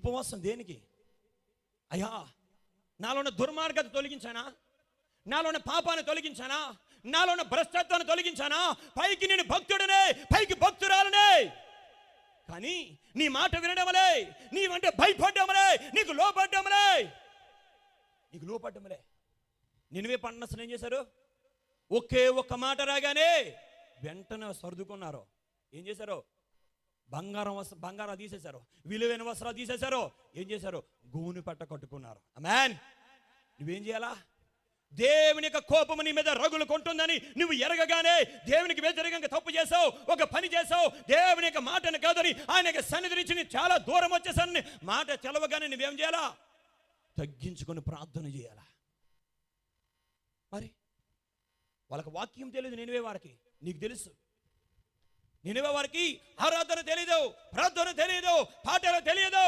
ఉపవాసం దేనికి? అయ్యా, నాలో ఉన్న దుర్మార్గత తొలగించానా? నాలో ఉన్న పాపాన్ని తొలగించానా? నాలో ఉన్న భ్రష్టత్వాన్ని తొలగించానా? పైకి నేను భక్తుడనే, పైకి భక్తురాలనే, కానీ నీ మాట వినడమలే, నీవంటే భయపడ్డమలే, నీకు లోపడ్డమలే. నినివే పట్టణం అసలు ఏం చేశారు? ఒకే ఒక్క మాట రాగానే వెంటనే సర్దుకున్నారు. ఏం చేశారు? బంగారం తీసేశారు, విలువైన వస్త్రాలు తీసేశారు. ఏం చేశారు? గోనె పట్ట కట్టుకున్నారు. ఆమేన్. నువ్వేం చేయాలా? దేవుని యొక్క కోపము నీ మీద రగులు కొంటుందని నువ్వు ఎరగగానే, దేవునికి వ్యతిరేకంగా తప్పు చేసావు, ఒక పని చేసావు, దేవుని యొక్క మాటను కాదని ఆయన యొక్క సన్నిధి నుంచి నీ చాలా దూరం వచ్చేసని మాట తెలవగానే నువ్వేం చేయాలా? తగ్గించుకొని ప్రార్థన చేయాలా? మరి వాళ్ళకి వాక్యం తెలియదు. నినివే వారికి, నీకు తెలుసు. నినివే వారికి ఆరాధన తెలియదు, ప్రార్థన తెలియదు, పాటలు తెలియదు.